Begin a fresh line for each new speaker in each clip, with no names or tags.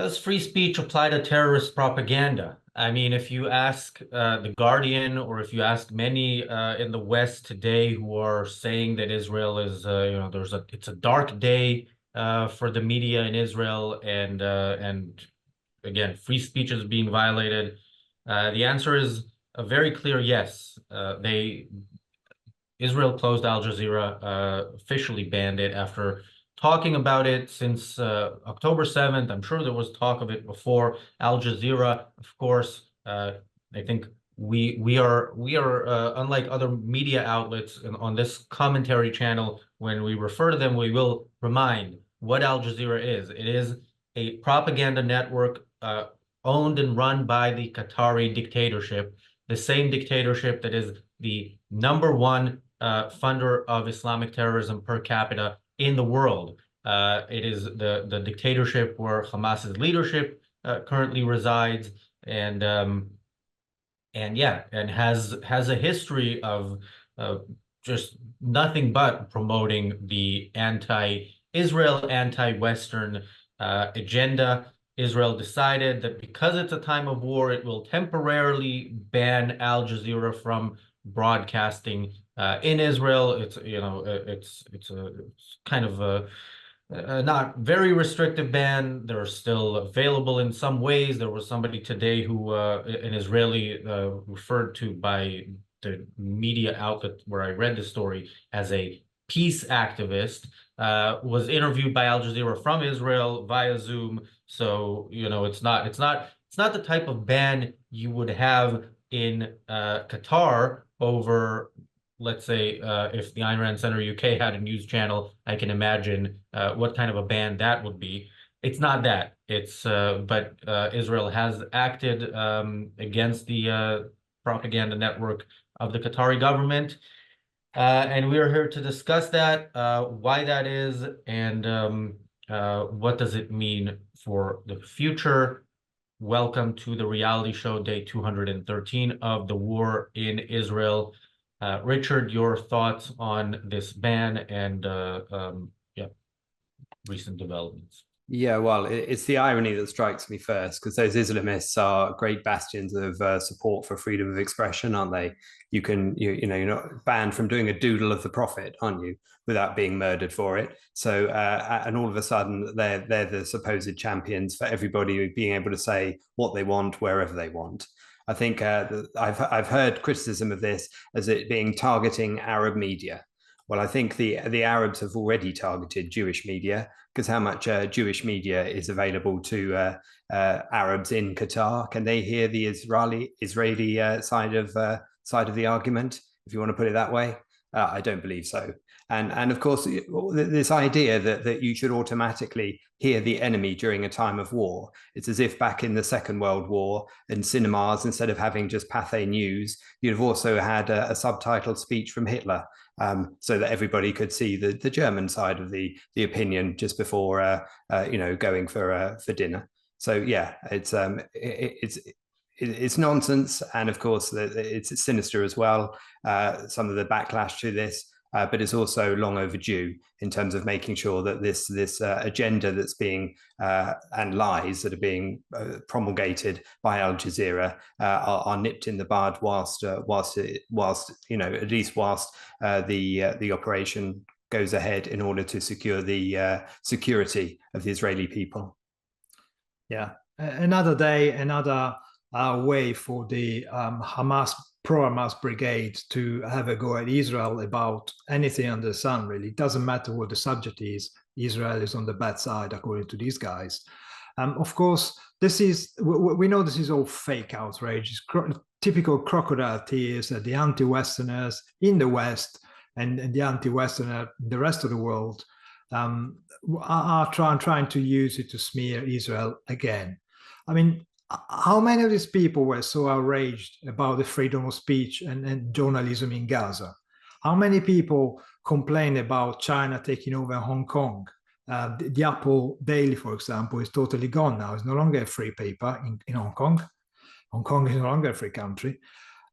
Does free speech apply to terrorist propaganda? I mean, if you ask The Guardian, or if you ask many in the West today who are saying that Israel is, it's a dark day for the media in Israel, and again, free speech is being violated. The answer is a very clear yes. Israel closed Al Jazeera, officially banned it after talking about it since October 7th. I'm sure there was talk of it before. Al Jazeera, of course, I think we are unlike other media outlets on this commentary channel. When we refer to them, we will remind what Al Jazeera is. It is a propaganda network owned and run by the Qatari dictatorship, the same dictatorship that is the number one funder of Islamic terrorism per capita in the world. It is the dictatorship where Hamas's leadership currently resides, and yeah, and has a history of just nothing but promoting the anti-Israel, anti-Western agenda. Israel decided that because it's a time of war, it will temporarily ban Al Jazeera from broadcasting in Israel. It's kind of a not very restrictive ban. They're still available in some ways. There was somebody today who, an Israeli, referred to by the media outlet where I read the story as a peace activist, was interviewed by Al Jazeera from Israel via Zoom. So, it's not the type of ban you would have in Qatar over, let's say, if the Ayn Rand Center UK had a news channel. I can imagine what kind of a ban that would be. It's not that. But Israel has acted against the propaganda network of the Qatari government. And we are here to discuss that, why that is, and what does it mean for the future. Welcome to the reality show, day 213 of the war in Israel. Richard, your thoughts on this ban and yeah, recent developments.
Yeah, well, it's the irony that strikes me first, because those Islamists are great bastions of support for freedom of expression, aren't they? You're not banned from doing a doodle of the Prophet, aren't you, without being murdered for it. So, and all of a sudden, they're the supposed champions for everybody being able to say what they want wherever they want. I think I've heard criticism of this as it being targeting Arab media. Well, I think the Arabs have already targeted Jewish media, because how much Jewish media is available to Arabs in Qatar? Can they hear the Israeli side of the argument, if you want to put it that way? I don't believe so. And of course, this idea that you should automatically hear the enemy during a time of war, it's as if back in the Second World War, in cinemas, instead of having just pathé news, you'd have also had a subtitled speech from Hitler, so that everybody could see the German side of the opinion just before going for dinner. So yeah, it's nonsense, and of course it's sinister as well. Some of the backlash to this. But it's also long overdue in terms of making sure that this agenda that's being and lies that are being promulgated by Al Jazeera are nipped in the bud whilst at least whilst the operation goes ahead, in order to secure the security of the Israeli people.
Yeah, another day, another way for the pro-Hamas brigade to have a go at Israel about anything under the sun, really. It doesn't matter what the subject is. Israel is on the bad side, according to these guys. Of course, we know this is all fake outrage. It's typical crocodile tears that the anti-Westerners in the West and the anti-Westerner in the rest of the world are trying to use it to smear Israel again. I mean, how many of these people were so outraged about the freedom of speech and journalism in Gaza? How many people complain about China taking over Hong Kong? The Apple Daily, for example, is totally gone now. It's no longer a free paper in Hong Kong. Hong Kong is no longer a free country.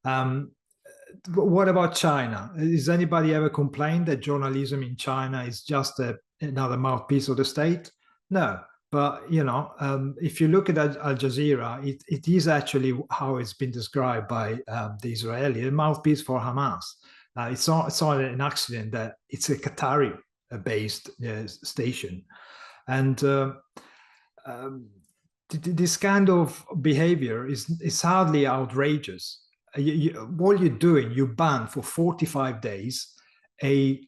What about China? Has anybody ever complained that journalism in China is just another mouthpiece of the state? No. But if you look at Al Jazeera, it is actually how it's been described by the Israeli, a mouthpiece for Hamas. It's not an accident that it's a Qatari-based station, and this kind of behavior is hardly outrageous. What you're doing, you ban for 45 days a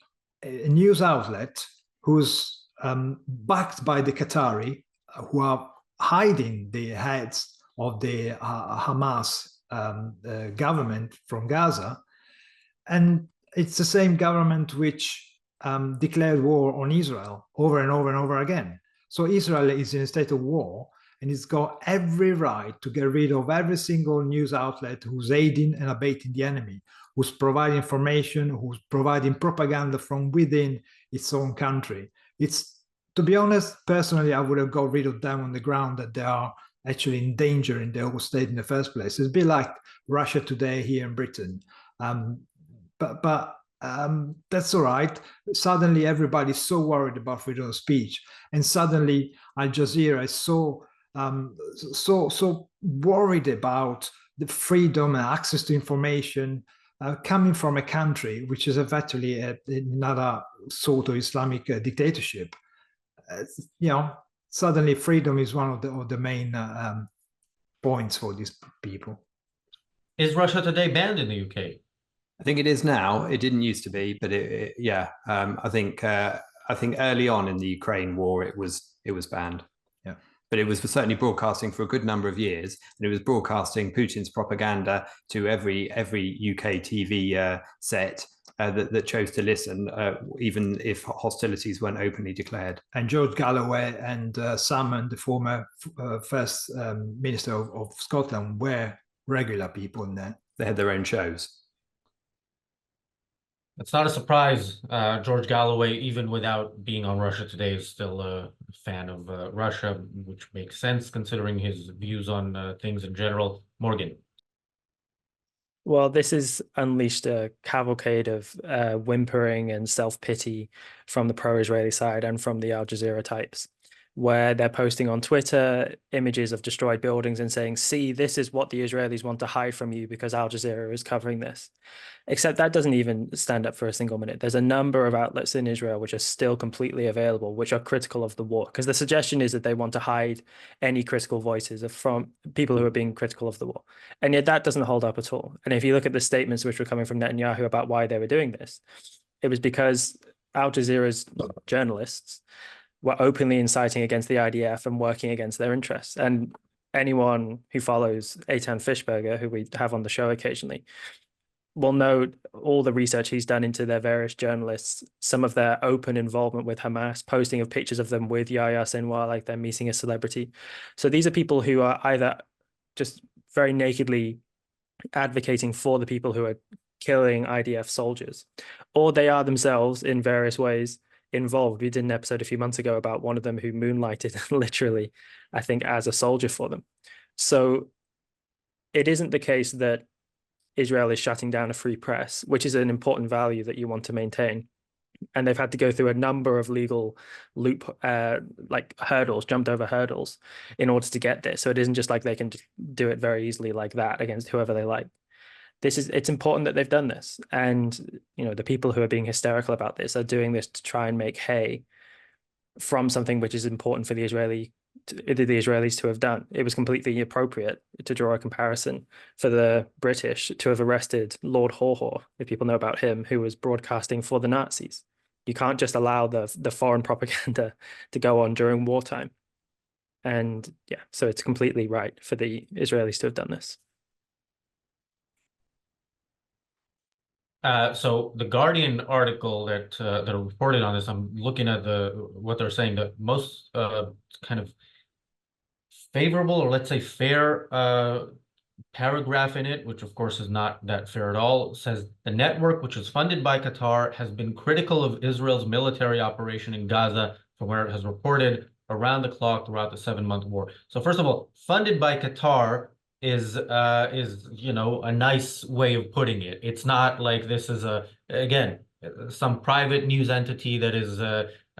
news outlet who's backed by the Qatari, who are hiding the heads of the Hamas government from Gaza. And it's the same government which declared war on Israel over and over and over again. So Israel is in a state of war, and it's got every right to get rid of every single news outlet who's aiding and abetting the enemy, who's providing information, who's providing propaganda from within its own country. It's, to be honest, personally, I would have got rid of them on the ground that they are actually in danger in their whole state in the first place. It's a bit like Russia today here in Britain. But that's all right. Suddenly, everybody's so worried about freedom of speech, and suddenly Al Jazeera is so worried about the freedom and access to information coming from a country which is effectively another sort of Islamic dictatorship. Suddenly freedom is one of the main points for these people.
Is Russia Today banned in the UK?
I think it is now. It didn't used to be, but I think early on in the Ukraine war it was banned.
Yeah,
but it was certainly broadcasting for a good number of years, and it was broadcasting Putin's propaganda to every UK TV set that chose to listen, even if hostilities weren't openly declared.
And George Galloway and Salmon, the former first minister of Scotland, were regular people in there.
They had their own shows.
It's not a surprise. George Galloway, even without being on Russia Today, is still a fan of Russia, which makes sense considering his views on things in general. Morgan.
Well, this has unleashed a cavalcade of whimpering and self-pity from the pro-Israeli side and from the Al Jazeera types, where they're posting on Twitter images of destroyed buildings and saying, see, this is what the Israelis want to hide from you because Al Jazeera is covering this. Except that doesn't even stand up for a single minute. There's a number of outlets in Israel which are still completely available, which are critical of the war, because the suggestion is that they want to hide any critical voices from people who are being critical of the war. And yet that doesn't hold up at all. And if you look at the statements which were coming from Netanyahu about why they were doing this, it was because Al Jazeera's journalists were openly inciting against the IDF and working against their interests. And anyone who follows Eitan Fischberger, who we have on the show occasionally, will know all the research he's done into their various journalists, some of their open involvement with Hamas, posting of pictures of them with Yahya Sinwar, like they're meeting a celebrity. So these are people who are either just very nakedly advocating for the people who are killing IDF soldiers, or they are themselves in various ways involved. We did an episode a few months ago about one of them who moonlighted literally, I think, as a soldier for them. So it isn't the case that Israel is shutting down a free press, which is an important value that you want to maintain. And they've had to go through a number of legal hurdles, jumped over hurdles in order to get this. So it isn't just like they can just do it very easily like that against whoever they like. It's important that they've done this. And, the people who are being hysterical about this are doing this to try and make hay from something which is important for the Israelis to have done. It was completely appropriate to draw a comparison for the British to have arrested Lord Haw, if people know about him, who was broadcasting for the Nazis. You can't just allow the foreign propaganda to go on during wartime. And yeah, so it's completely right for the Israelis to have done this.
So the Guardian article that reported on this, I'm looking at what they're saying. The most kind of favorable, or let's say fair, paragraph in it, which of course is not that fair at all, says the network, which is funded by Qatar, has been critical of Israel's military operation in Gaza from where it has reported around the clock throughout the 7-month war. So first of all, funded by Qatar is a nice way of putting it. It's not like this is again some private news entity that is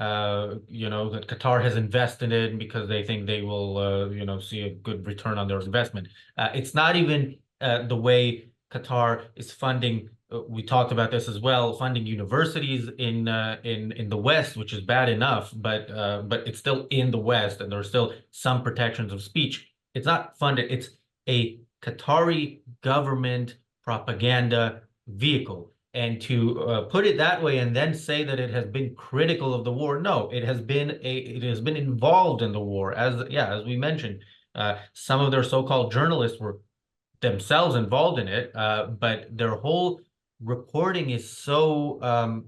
that Qatar has invested in because they think they will, see a good return on their investment. It's not even the way Qatar is funding. We talked about this as well, funding universities in the West, which is bad enough, but it's still in the West, and there are still some protections of speech. It's not funded. It's a Qatari government propaganda vehicle. And to put it that way and then say that it has been critical of the war, no, it has been involved in the war, as we mentioned. Some of their so-called journalists were themselves involved in it, but their whole reporting is so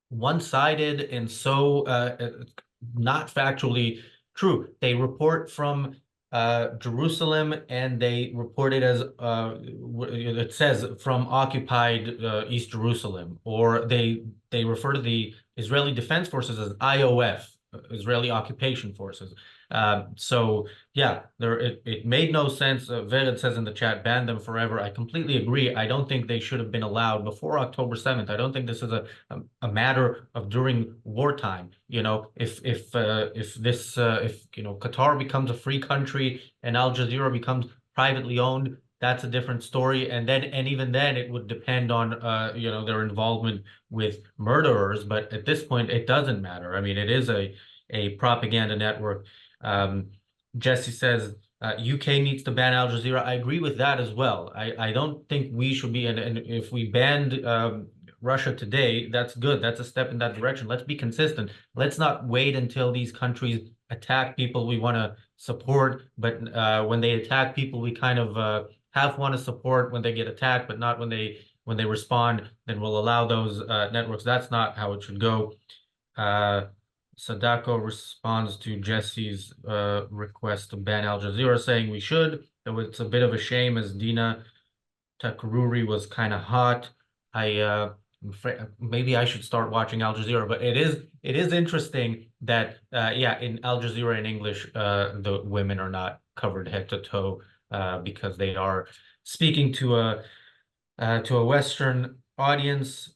one-sided and so not factually true. They report from Jerusalem, and they report it as it says from occupied East Jerusalem, or they refer to the Israeli Defense Forces as IOF, Israeli Occupation Forces. So yeah, it made no sense. Vered says in the chat, ban them forever. I completely agree. I don't think they should have been allowed before October 7th. I don't think this is a matter of during wartime. If Qatar becomes a free country and Al Jazeera becomes privately owned, that's a different story. And even then, it would depend on their involvement with murderers. But at this point, it doesn't matter. I mean, it is a propaganda network. Jesse says UK needs to ban Al Jazeera. I agree with that as well. I don't think we should be, and if we banned Russia today, that's good. That's a step in that direction. Let's be consistent. Let's not wait until these countries attack people we want to support, but when they attack people we kind of half want to support when they get attacked, but not when they respond, then we'll allow those networks. That's not how it should go. Sadako responds to Jesse's request to ban Al Jazeera, saying we should, though it's a bit of a shame as Dina Takaruri was kind of hot. Maybe I should start watching Al Jazeera, but it is interesting that in Al Jazeera in English, the women are not covered head to toe because they are speaking to a Western audience.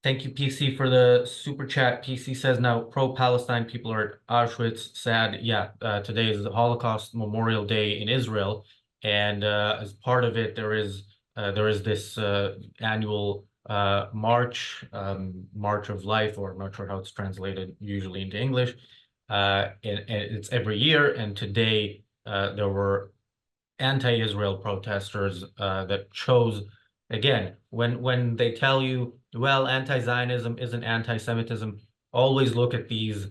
Thank you, PC, for the super chat. PC says now pro-Palestine people are at Auschwitz. Sad. Yeah, today is the Holocaust Memorial Day in Israel, and as part of it, there is this annual march, March of Life, or I'm not sure how it's translated usually into English. And it's every year, and today there were anti-Israel protesters that chose, again, when they tell you, well, anti-Zionism isn't anti-Semitism, always look at these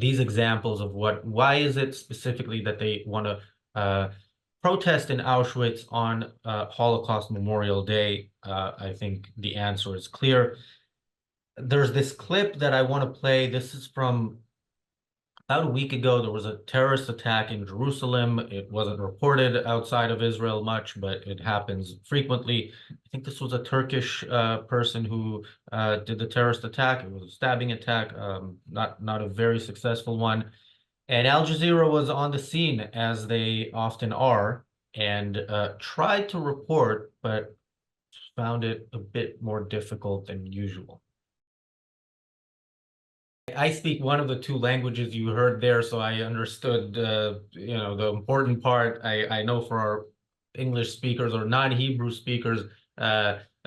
examples of why is it specifically that they want to protest in Auschwitz on Holocaust Memorial Day. I think the answer is clear. There's this clip that I want to play. This is from about a week ago. There was a terrorist attack in Jerusalem. It wasn't reported outside of Israel much, but it happens frequently. I think this was a Turkish person who did the terrorist attack. It was a stabbing attack, not a very successful one. And Al Jazeera was on the scene, as they often are, and tried to report, but found it a bit more difficult than usual. I speak one of the two languages you heard there, so I understood the important part. I know for our English speakers or non-Hebrew speakers,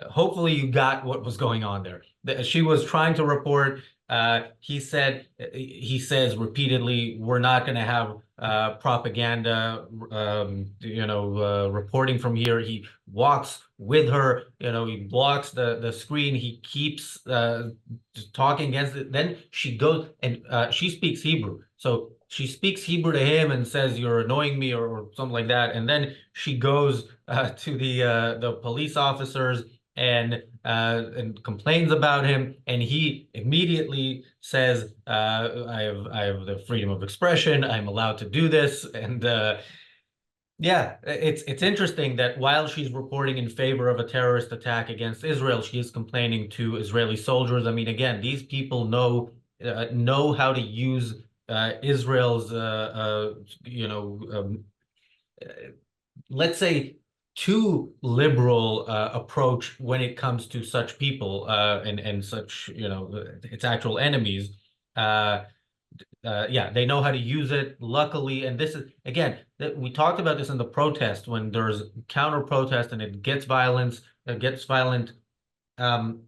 hopefully you got what was going on there. She was trying to report. He says repeatedly, we're not going to have propaganda, reporting from here. He walks with her, he blocks the screen. He keeps talking against it. Then she goes and she speaks Hebrew. So she speaks Hebrew to him and says, you're annoying me, or something like that. And then she goes to the police officers and complains about him, and he immediately says, I have the freedom of expression, I'm allowed to do this. And yeah, it's interesting that while she's reporting in favor of a terrorist attack against Israel, she is complaining to Israeli soldiers. I mean, again, these people know how to use Israel's let's say too liberal approach when it comes to such people and such, its actual enemies. Yeah, they know how to use it, luckily. And this is, again, we talked about this in the protest when there's counter protest and it gets violent. Um,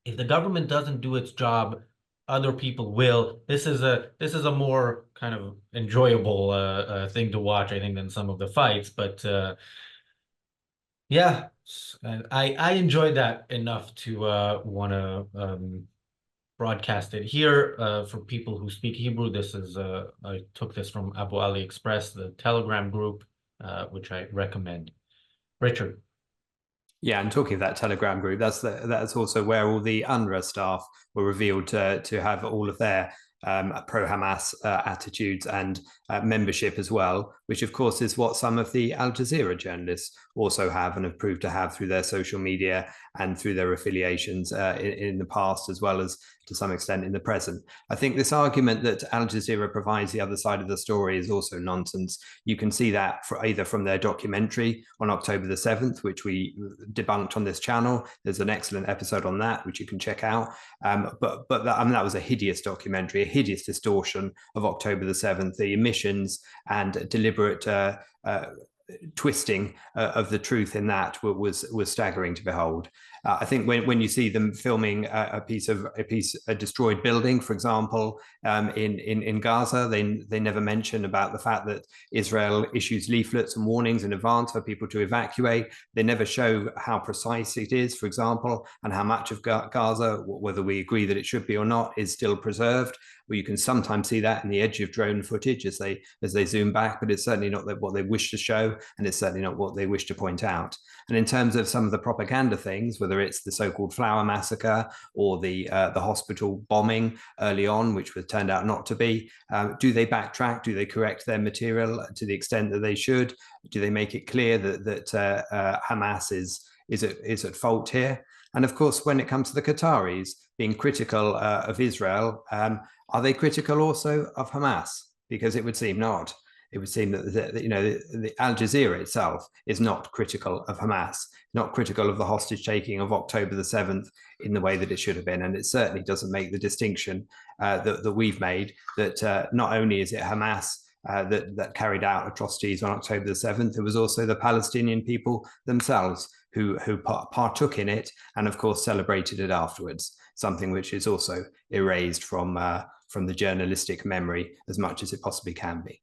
if the government doesn't do its job, other people will. This is a more kind of enjoyable thing to watch, I think, than some of the fights. But yeah, I enjoyed that enough to want to broadcast it here for people who speak Hebrew. This is I took this from Abu Ali Express, the Telegram group, which I recommend. Richard.
Yeah, and talking of that Telegram group, that's also where all the UNRWA staff were revealed to have all of their pro-Hamas attitudes and membership as well, which of course is what some of the Al Jazeera journalists also have and have proved to have through their social media and through their affiliations in the past, as well as to some extent in the present. I think this argument that Al Jazeera provides the other side of the story is also nonsense. You can see that either from their documentary on October the 7th, which we debunked on this channel. There's an excellent episode on that, which you can check out. But that was a hideous documentary, a hideous distortion of October the 7th, the omissions and deliberate twisting of the truth in that was staggering to behold. I think when you see them filming a destroyed building, for example, in Gaza, they never mention about the fact that Israel issues leaflets and warnings in advance for people to evacuate. They never show how precise it is, for example, and how much of Gaza, whether we agree that it should be or not, is still preserved. Well, you can sometimes see that in the edge of drone footage as they zoom back, but it's certainly not what they wish to show, and it's certainly not what they wish to point out. And in terms of some of the propaganda things, whether it's the so-called flower massacre or the hospital bombing early on, which was turned out not to be, do they backtrack? Do they correct their material to the extent that they should? Do they make it clear that Hamas is at fault here? And of course, when it comes to the Qataris being critical of Israel, are they critical also of Hamas? Because it would seem not. It would seem that the Al Jazeera itself is not critical of Hamas, not critical of the hostage taking of October the 7th in the way that it should have been. And it certainly doesn't make the distinction that we've made, that not only is it Hamas that carried out atrocities on October the 7th, it was also the Palestinian people themselves who partook in it and, of course, celebrated it afterwards, something which is also erased from the journalistic memory as much as it possibly can be.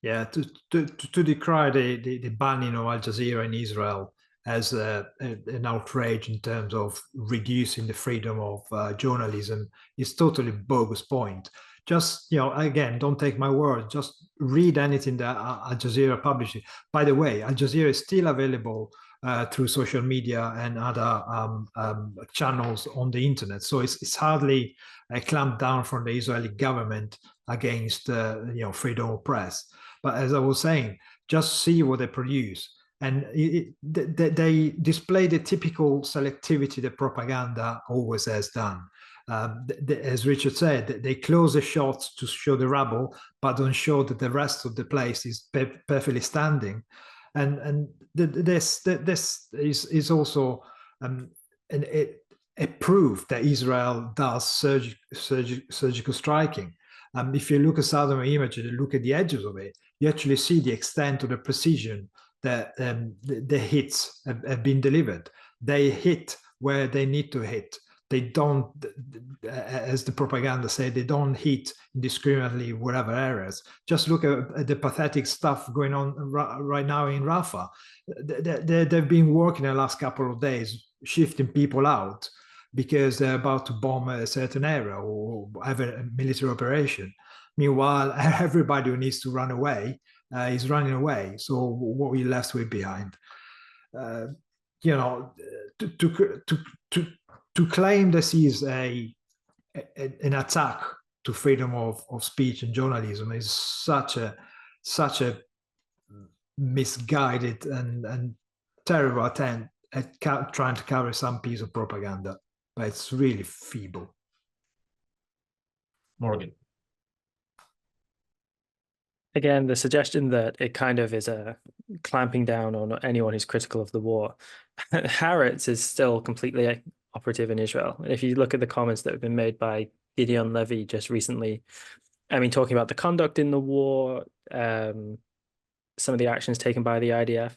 Yeah, to decry the banning of Al Jazeera in Israel as an outrage in terms of reducing the freedom of journalism is totally bogus point. Just, again, don't take my word. Just read anything that Al Jazeera publishes. By the way, Al Jazeera is still available through social media and other channels on the internet. So it's hardly a clamp down from the Israeli government against freedom of press. But as I was saying, just see what they produce. And they display the typical selectivity that propaganda always has done. As Richard said, they close the shots to show the rubble, but don't show that the rest of the place is perfectly standing. And this is also a proof that Israel does surgical striking. If you look at Saddam images and look at the edges of it, you actually see the extent of the precision that the hits have been delivered. They hit where they need to hit. They don't, as the propaganda said, they don't hit indiscriminately whatever areas. Just look at the pathetic stuff going on right now in Rafah. They've been working the last couple of days, shifting people out because they're about to bomb a certain area or have a military operation. Meanwhile, everybody who needs to run away is running away. So what are we left with behind? To claim this is an attack to freedom of speech and journalism is such a misguided and terrible attempt at trying to cover some piece of propaganda, but it's really feeble.
Morgan.
Again, the suggestion that it kind of is a clamping down on anyone who's critical of the war. Haaretz is still completely operative in Israel. And if you look at the comments that have been made by Gideon Levy just recently, I mean, talking about the conduct in the war, some of the actions taken by the IDF,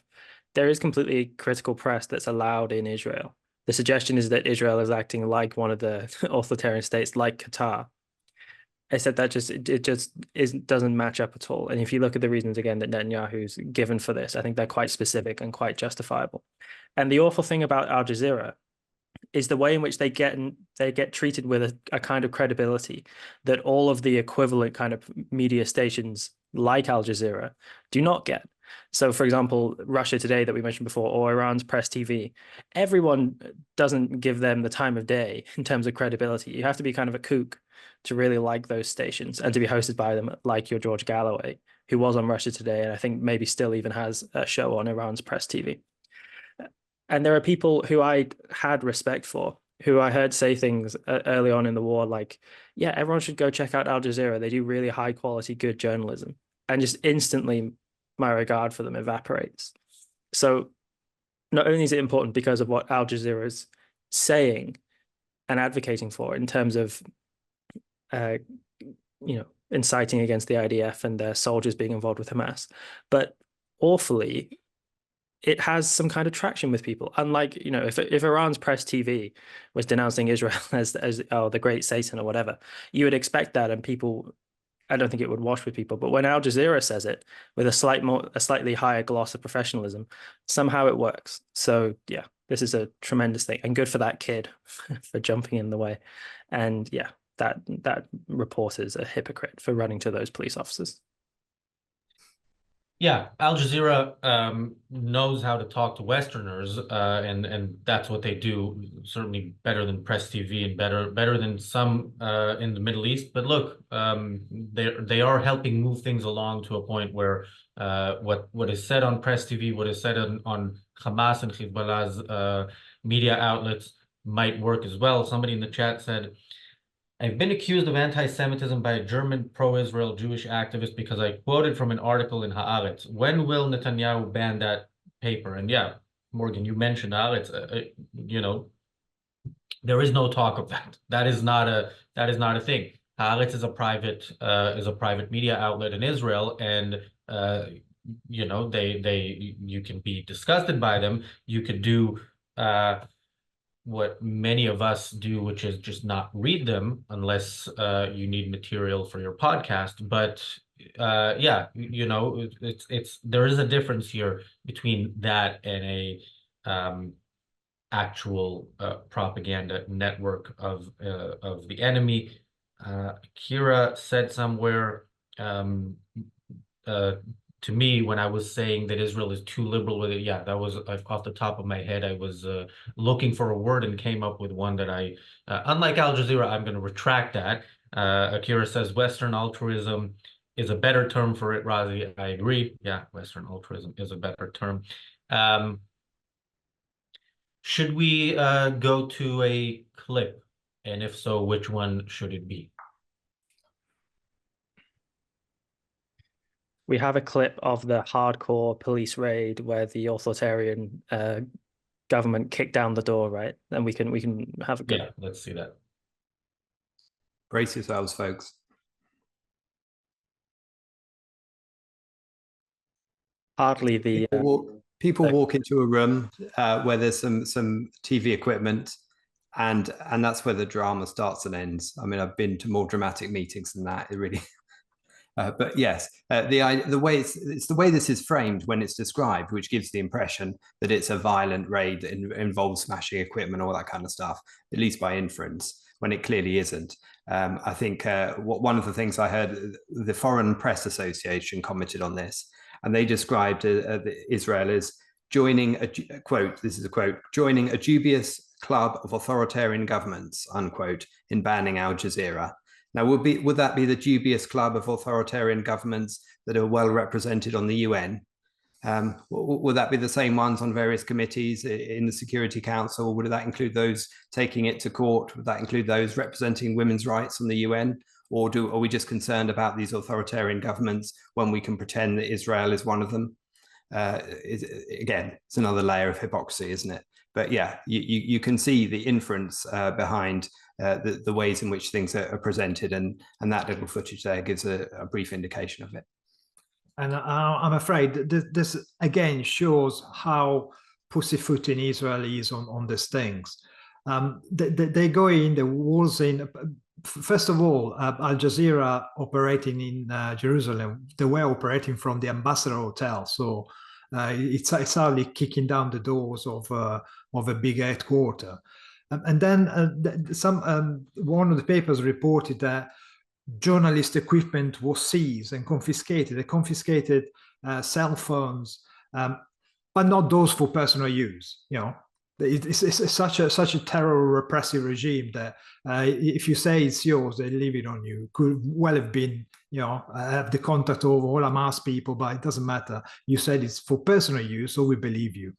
there is completely critical press that's allowed in Israel. The suggestion is that Israel is acting like one of the authoritarian states, like Qatar. I said that it just doesn't match up at all. And if you look at the reasons again that Netanyahu's given for this, I think they're quite specific and quite justifiable. And the awful thing about Al Jazeera is the way in which they get treated with a kind of credibility that all of the equivalent kind of media stations like Al Jazeera do not get. So, for example, Russia Today that we mentioned before, or Iran's Press TV, everyone doesn't give them the time of day in terms of credibility. You have to be kind of a kook to really like those stations and to be hosted by them, like your George Galloway, who was on Russia Today, and I think maybe still even has a show on Iran's Press TV. And there are people who I had respect for, who I heard say things early on in the war, like, yeah, everyone should go check out Al Jazeera. They do really high quality, good journalism. And just instantly my regard for them evaporates. So not only is it important because of what Al Jazeera is saying and advocating for in terms of, inciting against the IDF and their soldiers being involved with Hamas, but awfully, it has some kind of traction with people. Unlike, if Iran's Press TV was denouncing Israel as the great Satan or whatever, you would expect that, and people, I don't think it would wash with people. But when Al Jazeera says it with a slightly higher gloss of professionalism, somehow it works. So yeah, this is a tremendous thing, and good for that kid for jumping in the way. And yeah, that reporter is a hypocrite for running to those police officers.
Yeah, Al Jazeera knows how to talk to Westerners, and that's what they do. Certainly better than Press TV and better than some in the Middle East. But look, they are helping move things along to a point where what is said on Press TV, what is said on Hamas and Hezbollah's media outlets might work as well. Somebody in the chat said, I've been accused of anti-Semitism by a German pro-Israel Jewish activist because I quoted from an article in Haaretz. When will Netanyahu ban that paper? And yeah, Morgan, you mentioned Haaretz. There is no talk of that. That is not a thing. Haaretz is a private media outlet in Israel, and you can be disgusted by them. You could do what many of us do, which is just not read them unless you need material for your podcast. But yeah, there is a difference here between that and a actual propaganda network of the enemy. Kira said somewhere to me when I was saying that Israel is too liberal with it. Yeah, that was off the top of my head. I was looking for a word and came up with one that unlike Al Jazeera, I'm going to retract that. Akira says Western altruism is a better term for it, Razi. I agree. Yeah, Western altruism is a better term. Should we go to a clip? And if so, which one should it be?
We have a clip of the hardcore police raid where the authoritarian government kicked down the door, right? And we can have a good.
Yeah, let's see that.
Brace yourselves, folks.
Hardly the
people walk into a room where there's some TV equipment, and that's where the drama starts and ends. I mean, I've been to more dramatic meetings than that. It really. But yes, the way it's the way this is framed when it's described, which gives the impression that it's a violent raid that involves smashing equipment, all that kind of stuff, at least by inference, when it clearly isn't. I think one of the things I heard, the Foreign Press Association commented on this, and they described Israel as joining a quote. This is a quote: joining a dubious club of authoritarian governments, unquote, in banning Al Jazeera. Now, would that be the dubious club of authoritarian governments that are well represented on the UN? Would that be the same ones on various committees in the Security Council? Would that include those taking it to court? Would that include those representing women's rights on the UN? or are we just concerned about these authoritarian governments when we can pretend that Israel is one of them? Again, it's another layer of hypocrisy, isn't it? But yeah, you can see the inference behind the ways in which things are presented, and that little footage there gives a brief indication of it.
And I'm afraid this again shows how pussyfooting Israel is on these things. They go in, the walls in. First of all, Al-Jazeera operating in Jerusalem, they were operating from the Ambassador Hotel, so it's hardly kicking down the doors of a big headquarter. And then one of the papers reported that journalist equipment was seized and confiscated. They confiscated cell phones, but not those for personal use. You know, it's such a terror repressive regime that if you say it's yours, they leave it on you. Could well have been, you know, have the contact of all Hamas people, but it doesn't matter. You said it's for personal use, so we believe you.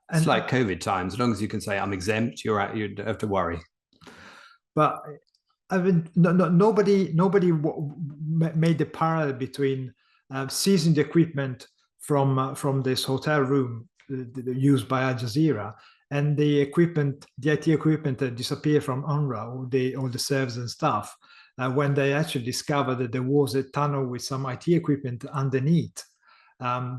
And it's like COVID times. As long as you can say I'm exempt, you don't have to worry.
But I mean, nobody made the parallel between seizing the equipment from this hotel room used by Al Jazeera and the equipment, the IT equipment that disappeared from UNRWA, all the servers and stuff, when they actually discovered that there was a tunnel with some IT equipment underneath.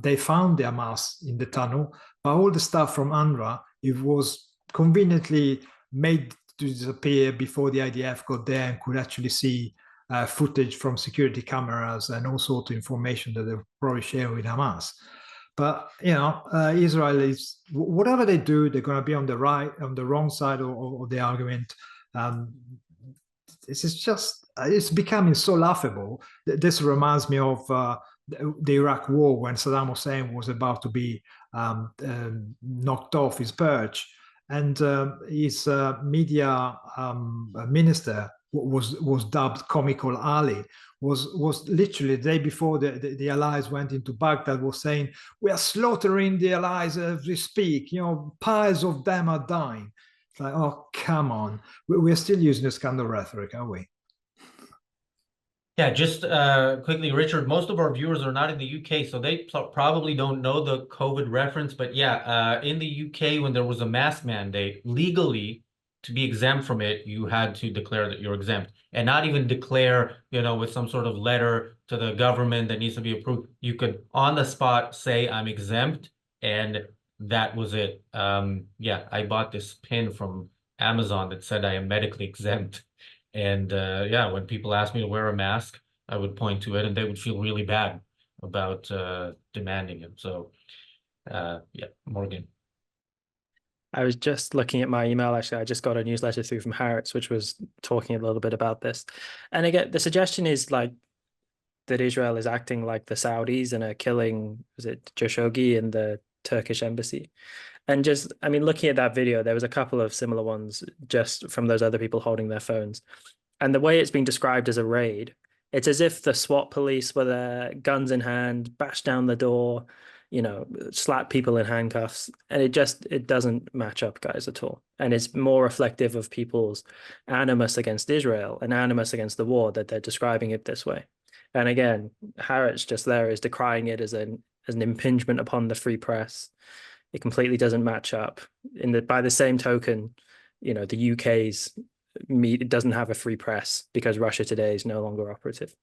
They found the Hamas in the tunnel, but all the stuff from UNRWA, it was conveniently made to disappear before the IDF got there and could actually see footage from security cameras and all sorts of information that they were probably sharing with Hamas. But you know, Israel is, whatever they do, they're going to be on the wrong side of the argument. It's becoming so laughable. This reminds me of the Iraq War, when Saddam Hussein was about to be knocked off his perch, and his media minister was dubbed Comical Ali. Was literally the day before the Allies went into Baghdad, was saying, we are slaughtering the Allies as we speak. You know, piles of them are dying. It's like, oh, come on. We're still using this kind of rhetoric, are we?
Yeah, just quickly, Richard, most of our viewers are not in the UK, so they probably don't know the COVID reference. But yeah, in the UK, when there was a mask mandate, legally, to be exempt from it, you had to declare that you're exempt, and not even declare, you know, with some sort of letter to the government that needs to be approved. You could on the spot say I'm exempt, and that was it. Yeah, I bought this pin from Amazon that said I am medically exempt. And yeah, when people ask me to wear a mask, I would point to it and they would feel really bad about demanding it. So yeah, Morgan.
I was just looking at my email. Actually, I just got a newsletter through from Harrods, which was talking a little bit about this. And again, the suggestion is like that Israel is acting like the Saudis and are killing, was it Khashoggi in the Turkish embassy? And just, I mean, looking at that video, there was a couple of similar ones just from those other people holding their phones. And the way it's being described as a raid, it's as if the SWAT police were there, guns in hand, bashed down the door, you know, slap people in handcuffs. And it doesn't match up, guys, at all. And it's more reflective of people's animus against Israel and animus against the war that they're describing it this way. And again, Harrods just there is decrying it as an impingement upon the free press. It completely doesn't match up. By the same token, you know, the UK's it doesn't have a free press because Russia Today is no longer operative.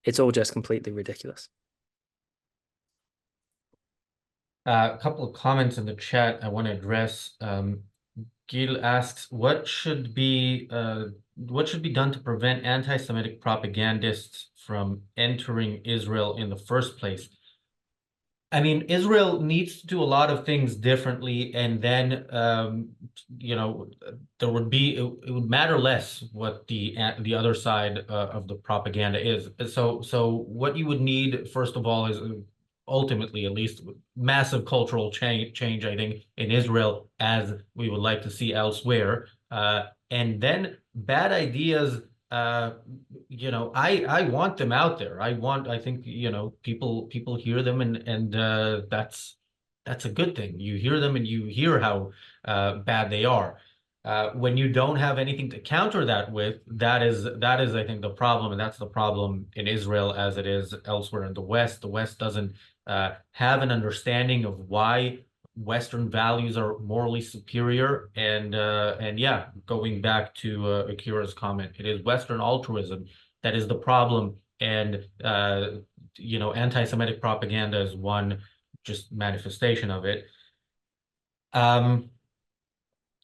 It's all just completely ridiculous.
A couple of comments in the chat I want to address. Gil asks, what should be done to prevent anti-Semitic propagandists from entering Israel in the first place? I mean, Israel needs to do a lot of things differently, and then you know, there would be it would matter less what the other side of the propaganda is. So what you would need, first of all, is ultimately, at least, massive cultural change, I think, in Israel, as we would like to see elsewhere, and then bad ideas. You know, I want them out there. I think, you know, people hear them, and that's a good thing. You hear them and you hear how bad they are. When you don't have anything to counter that with, that is, I think, the problem, and that's the problem in Israel as it is elsewhere in the West. The West doesn't have an understanding of why Western values are morally superior, and yeah, going back to Akira's comment, it is Western altruism that is the problem, and you know, anti-Semitic propaganda is one just manifestation of it.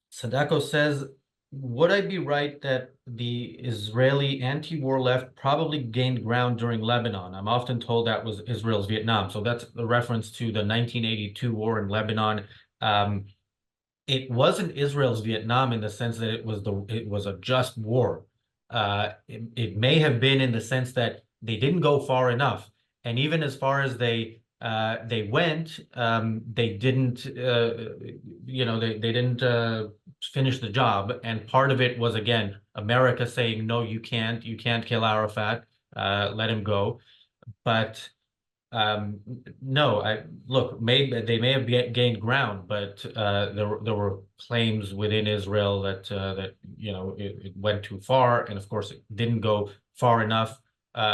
Sadako says, would I be right that the Israeli anti-war left probably gained ground during Lebanon? I'm often told that was Israel's Vietnam. So that's a reference to the 1982 war in Lebanon. It wasn't Israel's Vietnam in the sense that it was a just war. It may have been in the sense that they didn't go far enough, and even as far as they went, they didn't, you know, they didn't finish the job. And part of it was, again, America saying, no, you can't kill Arafat, let him go. But no, look, maybe they may have gained ground, but there were claims within Israel that that, you know, it went too far, and of course it didn't go far enough,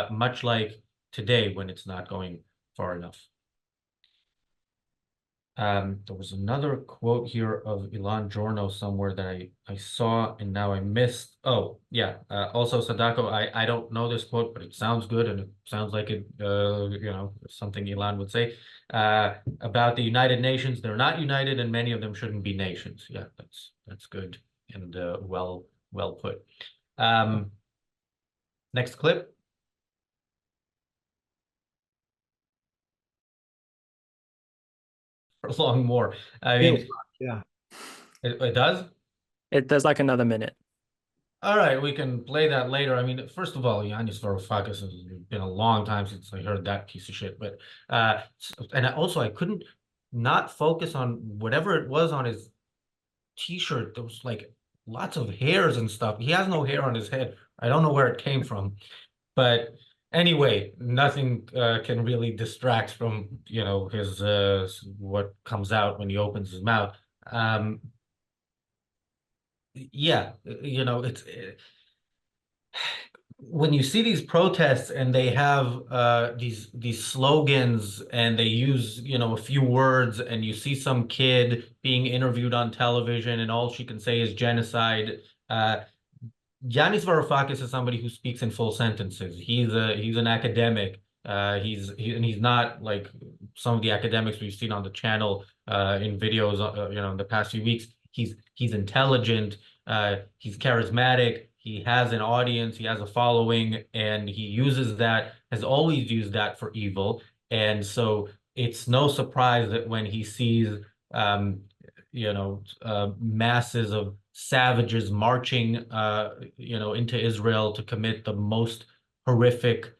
much like today when it's not going far enough. There was another quote here of Ilan Giorno somewhere that I saw and now I missed. Oh, yeah. Also, Sadako, I don't know this quote, but it sounds good and it sounds like it, you know, something Ilan would say about the United Nations. They're not united, and many of them shouldn't be nations. Yeah, that's good and well put. Next clip. Long more. I mean,
yeah,
it does.
There's like another minute.
All right, we can play that later. I mean, first of all, Yanis Varoufakis, has been a long time since I heard that piece of shit. But and I couldn't not focus on whatever it was on his t-shirt. There was like lots of hairs and stuff. He has no hair on his head. I don't know where it came from. But anyway, nothing can really distract from, you know, his what comes out when he opens his mouth. Yeah, you know, it's when you see these protests and they have these slogans and they use, you know, a few words, and you see some kid being interviewed on television and all she can say is genocide. Yanis Varoufakis is somebody who speaks in full sentences. He's an academic. He's not like some of the academics we've seen on the channel in videos, you know, in the past few weeks. He's intelligent. He's charismatic. He has an audience. He has a following, and he uses that, has always used that for evil. And so it's no surprise that when he sees, you know, masses of savages marching, you know, into Israel to commit the most horrific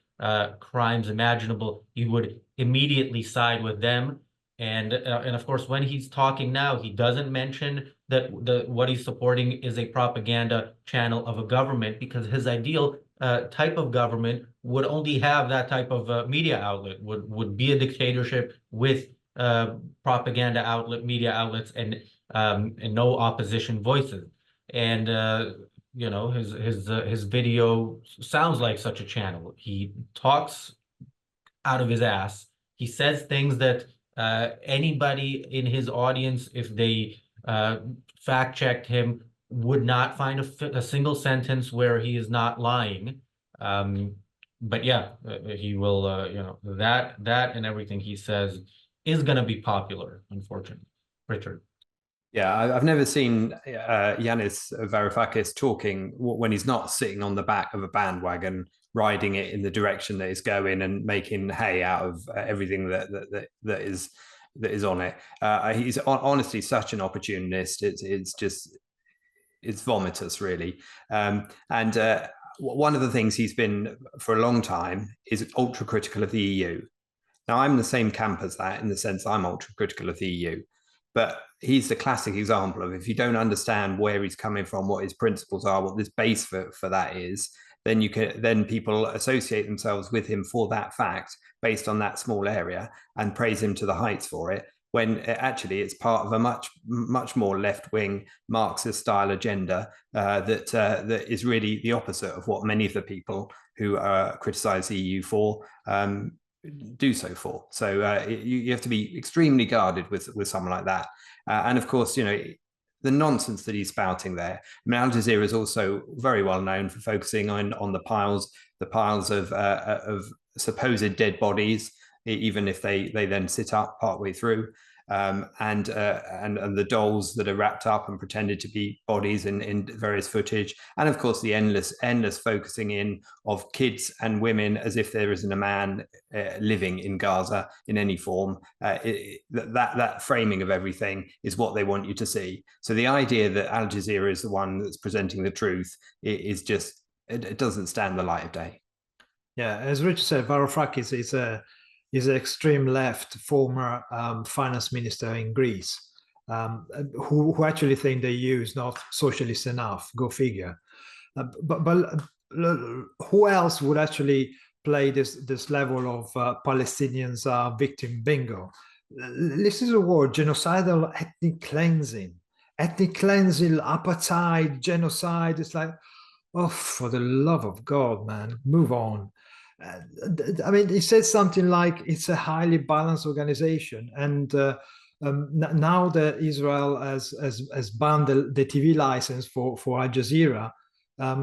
crimes imaginable, he would immediately side with them. And of course, when he's talking now, he doesn't mention that what he's supporting is a propaganda channel of a government, because his ideal type of government would only have that type of media outlet, would be a dictatorship with propaganda outlet, media outlets, and no opposition voices. And you know, his video sounds like such a channel. He talks out of his ass. He says things that anybody in his audience, if they fact checked him, would not find a single sentence where he is not lying. But yeah, he will, you know, that and everything he says is going to be popular, unfortunately. Richard.
Yeah, I've never seen Yanis Varoufakis talking when he's not sitting on the back of a bandwagon, riding it in the direction that it's going and making hay out of everything that is on it. He's honestly such an opportunist. It's vomitous, really. And one of the things he's been for a long time is ultra critical of the EU. Now, I'm the same camp as that in the sense I'm ultra critical of the EU. But he's the classic example of, if you don't understand where he's coming from, what his principles are, what this base for that is, then people associate themselves with him for that fact based on that small area and praise him to the heights for it. when actually it's part of a much more left-wing Marxist style agenda that is really the opposite of what many of the people who criticize the EU for do so for. So you have to be extremely guarded with someone like that. And of course, you know, the nonsense that he's spouting there. I mean, Al Jazeera is also very well known for focusing on the piles of supposed dead bodies, even if they then sit up partway through, and the dolls that are wrapped up and pretended to be bodies in various footage, and of course the endless focusing in of kids and women as if there isn't a man living in Gaza in any form. That framing of everything is what they want you to see. So the idea that Al Jazeera is the one that's presenting the truth is just, it doesn't stand the light of day.
Yeah, as Richard said, Varoufakis is an extreme left former finance minister in Greece, who actually think the EU is not socialist enough. Go figure. But who else would actually play this level of Palestinians are victim bingo? This is a word: genocidal ethnic cleansing, apartheid, genocide. It's like, oh, for the love of God, man, move on. I mean, he said something like it's a highly balanced organization, and now that Israel has banned the TV license for Al Jazeera,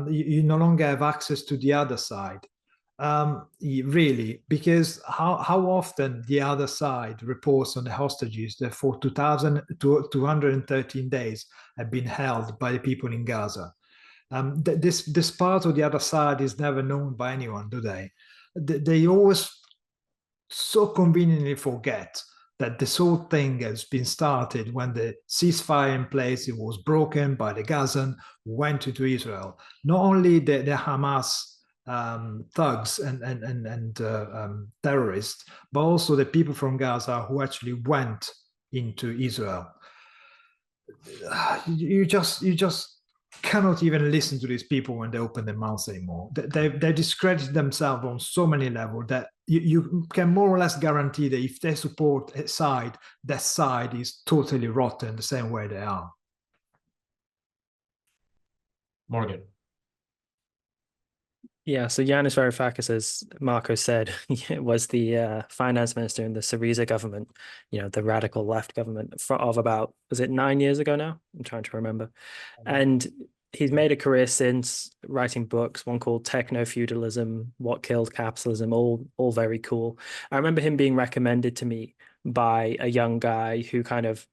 you no longer have access to the other side. Really, because how often the other side reports on the hostages that for 213 days have been held by the people in Gaza. This part of the other side is never known by anyone, do they? They always so conveniently forget that this whole thing has been started when the ceasefire in place, it was broken by the Gazan, went into Israel. Not only the Hamas thugs and terrorists, but also the people from Gaza who actually went into Israel. You just cannot even listen to these people when they open their mouths anymore. They discredit themselves on so many levels that you can more or less guarantee that if they support a side, that side is totally rotten the same way they are.
Morgan.
Yeah, so Yanis Varoufakis, as Marco said, was the finance minister in the Syriza government, you know, the radical left government of about, was it 9 years ago now? I'm trying to remember. And he's made a career since writing books, one called Techno-Feudalism, What Killed Capitalism, all very cool. I remember him being recommended to me by a young guy who kind of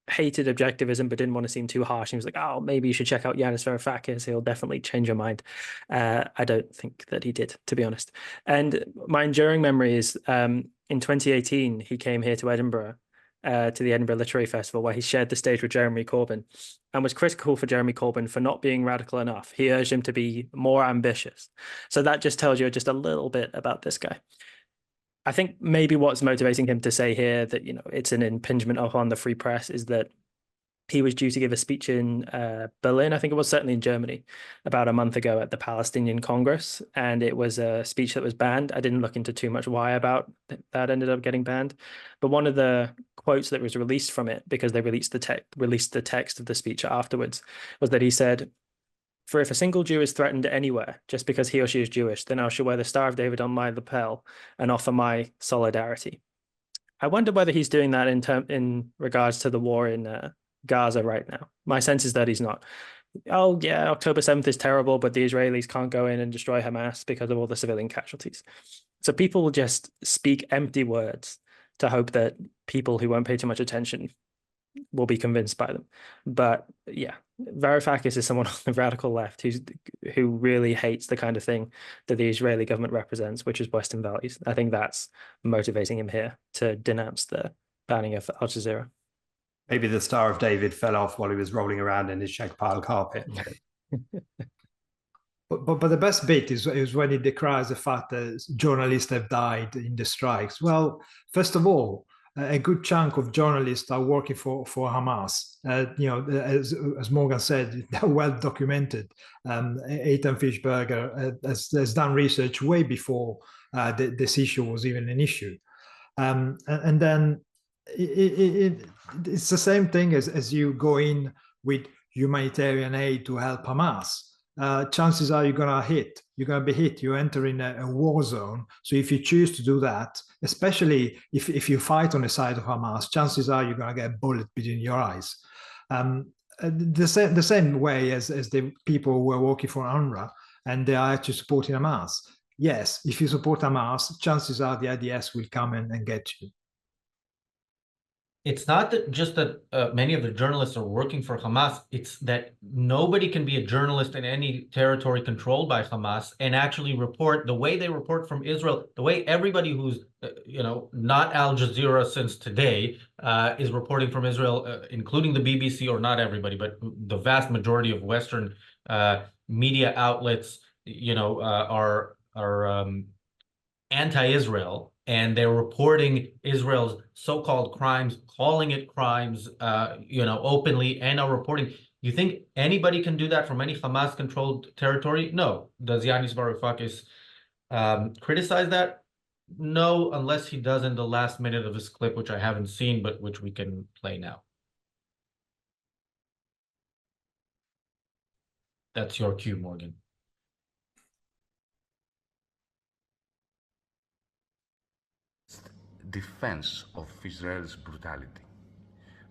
hated objectivism but didn't want to seem too harsh. He was like, oh, maybe you should check out Yanis Varoufakis. He'll definitely change your mind. I don't think that he did, to be honest. And my enduring memory is in 2018, he came here to Edinburgh, to the Edinburgh Literary Festival, where he shared the stage with Jeremy Corbyn and was critical for Jeremy Corbyn for not being radical enough. He urged him to be more ambitious. So that just tells you just a little bit about this guy. I think maybe what's motivating him to say here that, you know, it's an impingement upon the free press is that he was due to give a speech in Berlin, I think it was, certainly in Germany, about a month ago at the Palestinian Congress. And it was a speech that was banned. I didn't look into too much why about that ended up getting banned. But one of the quotes that was released from it, because they released the text of the speech afterwards, was that he said, "For if a single Jew is threatened anywhere just because he or she is Jewish, then I shall wear the Star of David on my lapel and offer my solidarity." I wonder whether he's doing that in regards to the war in Gaza right now. My sense is that he's not. Oh yeah, October 7th is terrible, but the Israelis can't go in and destroy Hamas because of all the civilian casualties. So people will just speak empty words to hope that people who won't pay too much attention will be convinced by them. But yeah, Varoufakis is someone on the radical left who really hates the kind of thing that the Israeli government represents, which is Western values. I think that's motivating him here to denounce the banning of Al Jazeera.
Maybe the Star of David fell off while he was rolling around in his shag pile carpet.
But the best bit is when he decries the fact that journalists have died in the strikes. Well, first of all, a good chunk of journalists are working for Hamas. You know, as Morgan said, they're well documented. Eitan Fischberger has done research way before this issue was even an issue. And then it's the same thing as you go in with humanitarian aid to help Hamas. Chances are you're going to be hit. You enter in a war zone. So if you choose to do that, especially if you fight on the side of Hamas, chances are you're going to get a bullet between your eyes. The same way as the people who are working for UNRWA and they are actually supporting Hamas. Yes, if you support Hamas, chances are the IDS will come and get you.
It's not that just that many of the journalists are working for Hamas. It's that nobody can be a journalist in any territory controlled by Hamas and actually report the way they report from Israel, the way everybody who's, not Al-Jazeera since today is reporting from Israel, including the BBC, or not everybody, but the vast majority of Western media outlets, are anti-Israel, and they're reporting Israel's so-called crimes, calling it crimes, openly, and are reporting. You think anybody can do that from any Hamas-controlled territory? No. Does Yanis Varoufakis criticize that? No, unless he does in the last minute of his clip, which I haven't seen, but which we can play now. That's your cue, Morgan.
Defense of Israel's brutality.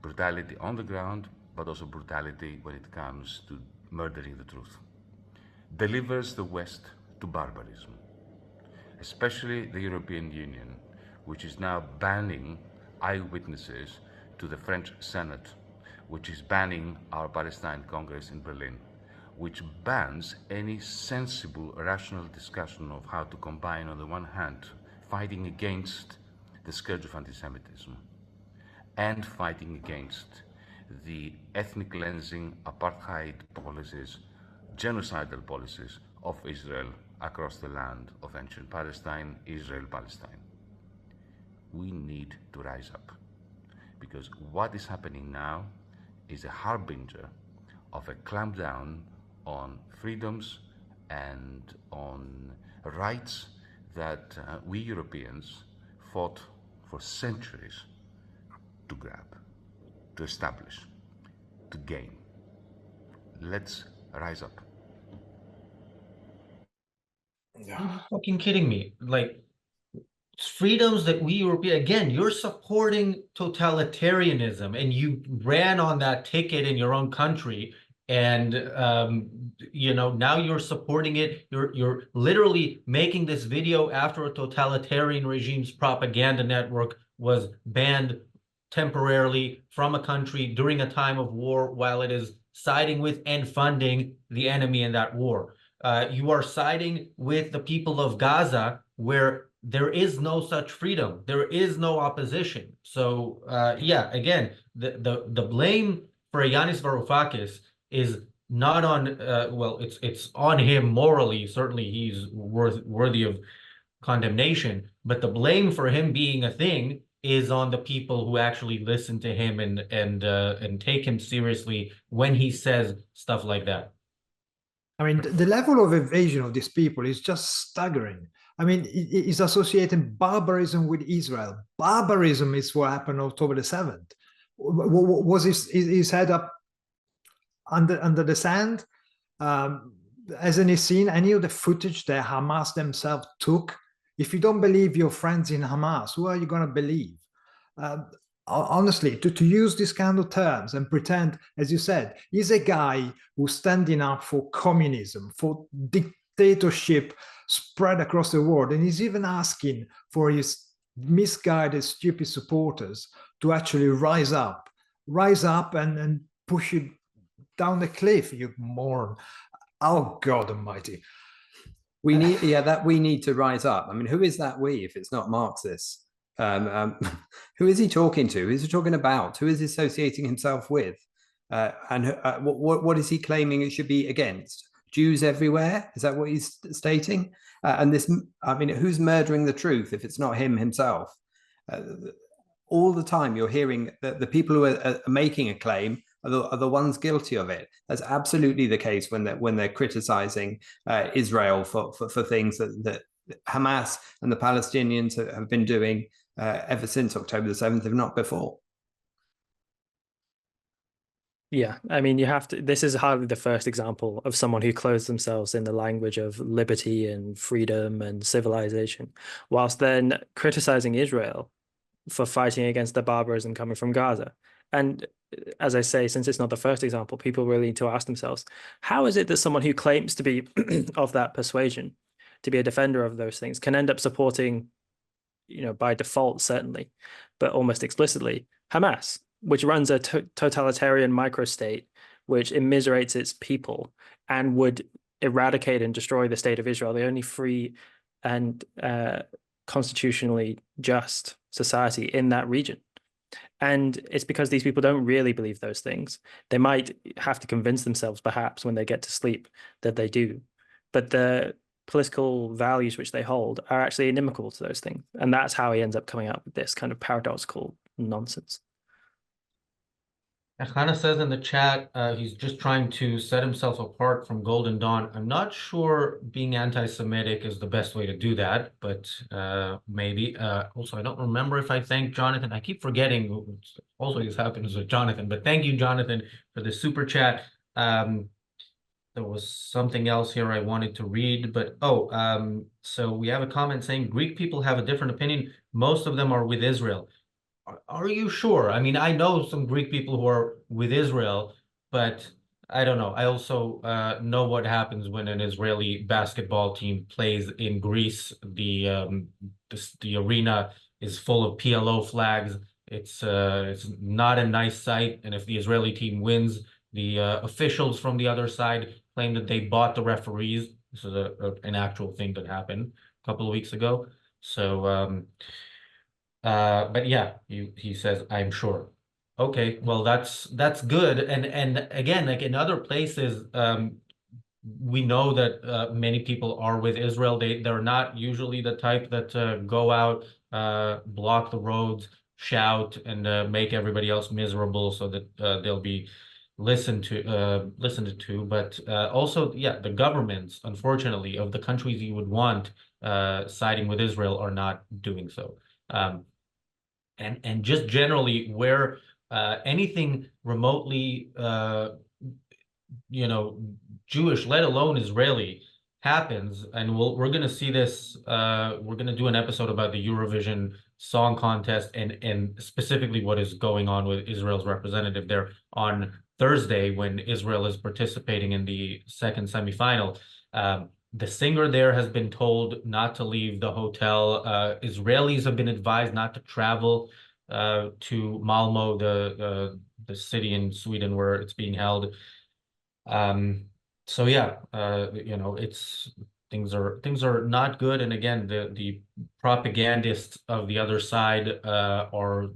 Brutality on the ground, but also brutality when it comes to murdering the truth. Delivers the West to barbarism, especially the European Union, which is now banning eyewitnesses to the French Senate, which is banning our Palestine Congress in Berlin, which bans any sensible, rational discussion of how to combine, on the one hand, fighting against the scourge of anti-Semitism and fighting against the ethnic cleansing, apartheid policies, genocidal policies of Israel across the land of ancient Palestine, Israel-Palestine. We need to rise up, because what is happening now is a harbinger of a clampdown on freedoms and on rights that we Europeans fought for centuries to grab, to establish, to gain. Let's rise up.
You're fucking kidding me. Like, freedoms that we European, again, you're supporting totalitarianism, and you ran on that ticket in your own country, and now you're supporting it. You're literally making this video after a totalitarian regime's propaganda network was banned temporarily from a country during a time of war, while it is siding with and funding the enemy in that war. You are siding with the people of Gaza, where there is no such freedom. There is no opposition. So again, the blame for Yanis Varoufakis is not on it's on him morally. Certainly he's worthy of condemnation, but the blame for him being a thing is on the people who actually listen to him and take him seriously when he says stuff like that.
I mean, the level of evasion of these people is just staggering. I mean, he's associating barbarism with Israel. Barbarism is what happened on October the 7th. Was his head up under the sand? Hasn't he seen any of the footage that Hamas themselves took? If you don't believe your friends in Hamas, who are you going to believe? Honestly, to use these kind of terms and pretend, as you said, he's a guy who's standing up for communism, for dictatorship spread across the world, and he's even asking for his misguided, stupid supporters to actually rise up and push you down the cliff, you moron. Oh, God Almighty.
We need to rise up. I mean, who is that we if it's not Marxists? Who is he talking to? Who is he talking about? Who is he associating himself with? And what is he claiming it should be against? Jews everywhere? Is that what he's stating? And this, I mean, who's murdering the truth if it's not him himself? All the time you're hearing that the people who are making a claim are the ones guilty of it. That's absolutely the case when they're criticizing Israel for things that Hamas and the Palestinians have been doing ever since October the 7th, if not before.
Yeah, I mean, you have to. This is hardly the first example of someone who clothes themselves in the language of liberty and freedom and civilization, whilst then criticizing Israel for fighting against the barbarism coming from Gaza. And as I say, since it's not the first example, people really need to ask themselves, how is it that someone who claims to be of that persuasion, to be a defender of those things, can end up supporting, by default, certainly, but almost explicitly, Hamas, which runs a totalitarian microstate, which immiserates its people and would eradicate and destroy the state of Israel, the only free and constitutionally just society in that region. And it's because these people don't really believe those things. They might have to convince themselves, perhaps, when they get to sleep, that they do. But the political values which they hold are actually inimical to those things. And that's how he ends up coming up with this kind of paradoxical nonsense.
Hannah says in the chat, he's just trying to set himself apart from Golden Dawn. I'm not sure being anti-Semitic is the best way to do that, but maybe. Also, I don't remember if I thanked Jonathan. I keep forgetting. Always happens with Jonathan, but thank you, Jonathan, for the super chat. There was something else here I wanted to read, but so we have a comment saying Greek people have a different opinion. Most of them are with Israel. Are you sure? I mean, I know some Greek people who are with Israel, but I don't know. I also know what happens when an Israeli basketball team plays in Greece. The arena is full of PLO flags. It's not a nice sight. And if the Israeli team wins, the officials from the other side claim that they bought the referees. This is an actual thing that happened a couple of weeks ago. So. But yeah, he says, I'm sure. Okay, well that's good. And again, like in other places, we know that many people are with Israel. They're not usually the type that go out, block the roads, shout, and make everybody else miserable so that they'll be listened to. But also, yeah, the governments, unfortunately, of the countries you would want siding with Israel are not doing so. And just generally where anything remotely Jewish, let alone Israeli, happens, and we're gonna see this. We're gonna do an episode about the Eurovision Song Contest and specifically what is going on with Israel's representative there on Thursday when Israel is participating in the second semifinal. The singer there has been told not to leave the hotel. Israelis have been advised not to travel to Malmo, the city in Sweden where it's being held. So yeah, it's things are not good. And again, the propagandists of the other side are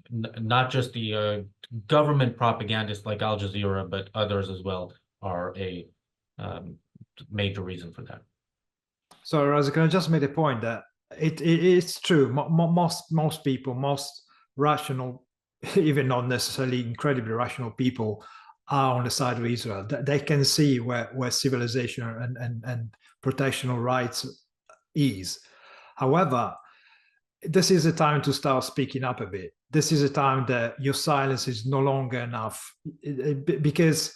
not just the government propagandists like Al Jazeera, but others as well are a major reason for that.
So, Raza, can I just make the point that it's true. Most people, most rational, even not necessarily incredibly rational people, are on the side of Israel. They can see where civilization and protectional rights is. However, this is a time to start speaking up a bit. This is a time that your silence is no longer enough, because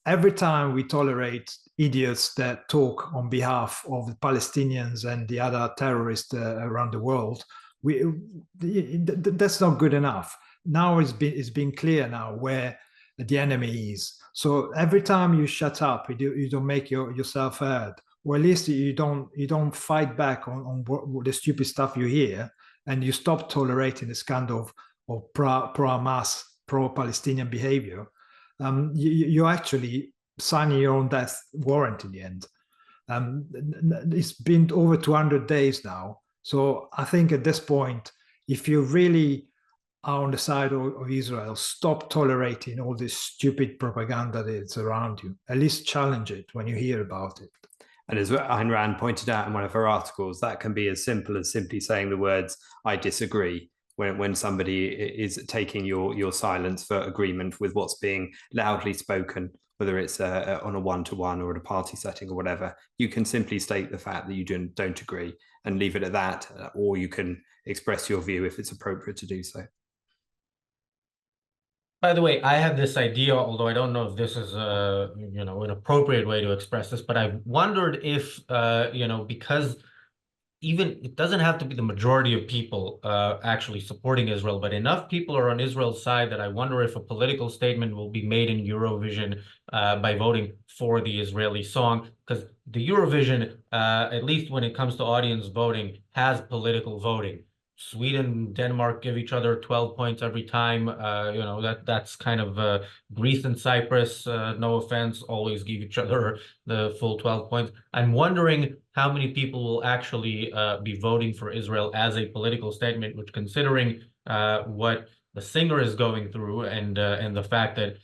every time we tolerate idiots that talk on behalf of the Palestinians and the other terrorists around the world, that's not good enough. Now it's been clear now where the enemy is. So every time you shut up, you don't make yourself heard, or at least you don't fight back on the stupid stuff you hear, and you stop tolerating this kind of pro-Hamas, pro-Palestinian behavior. You're actually signing your own death warrant in the end. It's been over 200 days now. So I think at this point, if you really are on the side of Israel, stop tolerating all this stupid propaganda that's around you. At least challenge it when you hear about it.
And as Ayn Rand pointed out in one of her articles, that can be as simple as simply saying the words, I disagree, when somebody is taking your silence for agreement with what's being loudly spoken, whether it's on a one-to-one or at a party setting or whatever. You can simply state the fact that you don't agree and leave it at that, or you can express your view if it's appropriate to do so.
By the way, I had this idea, although I don't know if this is an appropriate way to express this, but I wondered if because even it doesn't have to be the majority of people actually supporting Israel, but enough people are on Israel's side that I wonder if a political statement will be made in Eurovision by voting for the Israeli song, because the Eurovision, at least when it comes to audience voting, has political voting. Sweden, Denmark give each other 12 points every time. That's kind of Greece and Cyprus, no offense, always give each other the full 12 points. I'm wondering how many people will actually be voting for Israel as a political statement, which, considering what the singer is going through and the fact that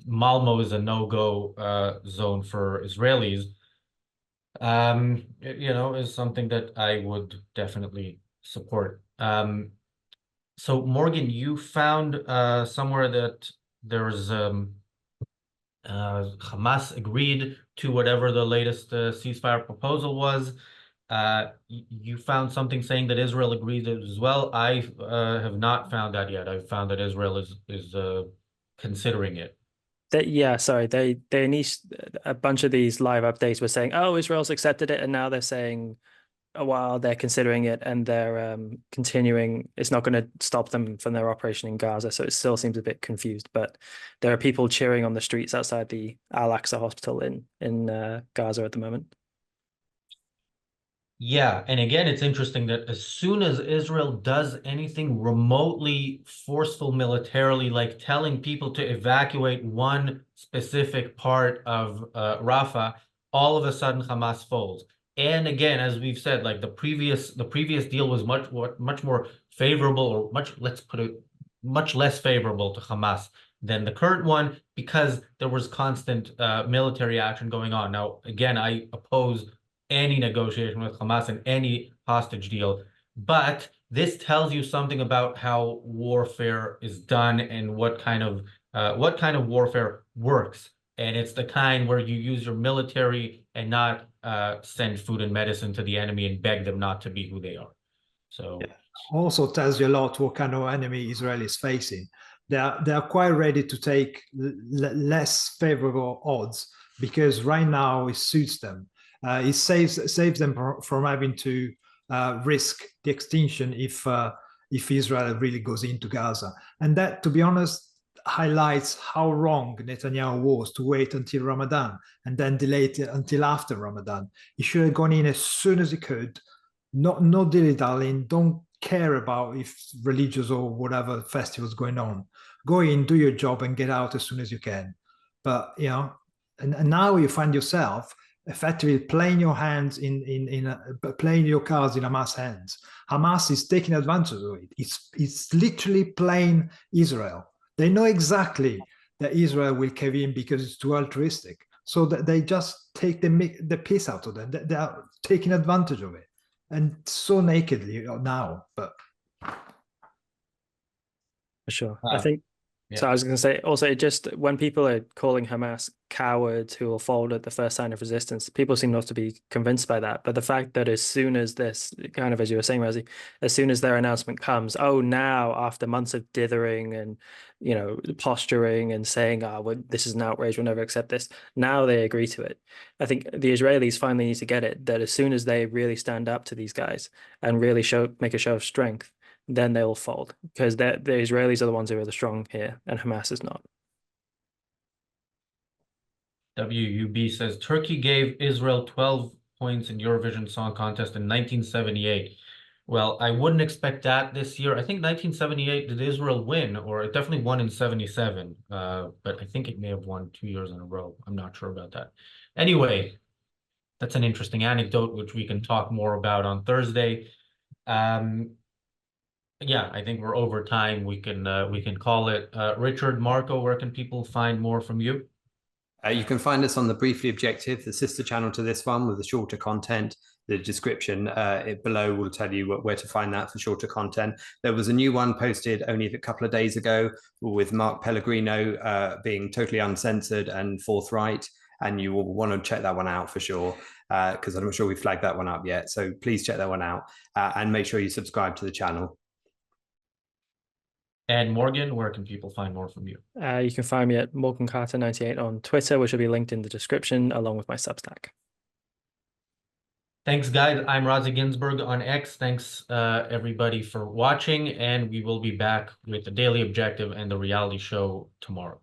Malmo is a no-go zone for Israelis, is something that I would definitely support. So Morgan, you found somewhere that there's Hamas agreed to whatever the latest ceasefire proposal was. You found something saying that Israel agreed as well. I have not found that yet. I've found that Israel is considering it.
They a bunch of these live updates were saying, oh, Israel's accepted it, and now they're saying, oh, while they're considering it and they're continuing, it's not going to stop them from their operation in Gaza. So it still seems a bit confused, but there are people cheering on the streets outside the Al-Aqsa hospital in Gaza at the moment.
Yeah, and again, it's interesting that as soon as Israel does anything remotely forceful militarily, like telling people to evacuate one specific part of Rafah, all of a sudden Hamas folds. And again, as we've said, like the previous deal was much more favorable, or much less favorable to Hamas than the current one, because there was constant military action going on. Now, again, I oppose any negotiation with Hamas and any hostage deal, but this tells you something about how warfare is done and what kind of warfare works. And it's the kind where you use your military and not send food and medicine to the enemy and beg them not to be who they are. So
also tells you a lot what kind of enemy Israel is facing. They are quite ready to take less favorable odds, because right now it suits them. It saves them from having to risk the extinction if Israel really goes into Gaza. And that, to be honest, highlights how wrong Netanyahu was to wait until Ramadan and then delay it until after Ramadan. He should have gone in as soon as he could. No dilly-dallying. Don't care about if religious or whatever festivals going on. Go in, do your job, and get out as soon as you can. But and now you find yourself effectively playing your hands playing your cards in Hamas' hands. Hamas is taking advantage of it. It's literally playing Israel. They know exactly that Israel will cave in because it's too altruistic. So that they just take the piss out of them. They are taking advantage of it, and so nakedly now. But
for sure, I think.
Yeah.
So I was going to say also, just when people are calling Hamas cowards who will fold at the first sign of resistance, people seem not to be convinced by that. But the fact that as soon as this, kind of as you were saying, Rosie, as soon as their announcement comes, oh, now after months of dithering and posturing and saying, oh, this is an outrage, we'll never accept this, now they agree to it. I think the Israelis finally need to get it, that as soon as they really stand up to these guys and really make a show of strength, then they'll fold, because the Israelis are the ones who are the strong here, and Hamas is not.
WUB says Turkey gave Israel 12 points in Eurovision Song Contest in 1978. Well, I wouldn't expect that this year. I think 1978 did Israel win, or it definitely won in 77. But I think it may have won 2 years in a row. I'm not sure about that. Anyway, that's an interesting anecdote, which we can talk more about on Thursday. Yeah, I think we're over time. We can call it. Richard, Marco, where can people find more from you?
You can find us on the Briefly Objective, the sister channel to this one, with the shorter content. The description below will tell you where to find that for shorter content. There was a new one posted only a couple of days ago with Mark Pellegrino being totally uncensored and forthright. and you will want to check that one out for sure, because I'm not sure we flagged that one up yet. So please check that one out, and make sure you subscribe to the channel.
And Morgan, where can people find more from you?
You can find me at Morgan Carter 98 on Twitter, which will be linked in the description along with my Substack.
Thanks, guys. I'm Razi Ginsburg on X. Thanks, everybody, for watching, and we will be back with the Daily Objective and the reality show tomorrow.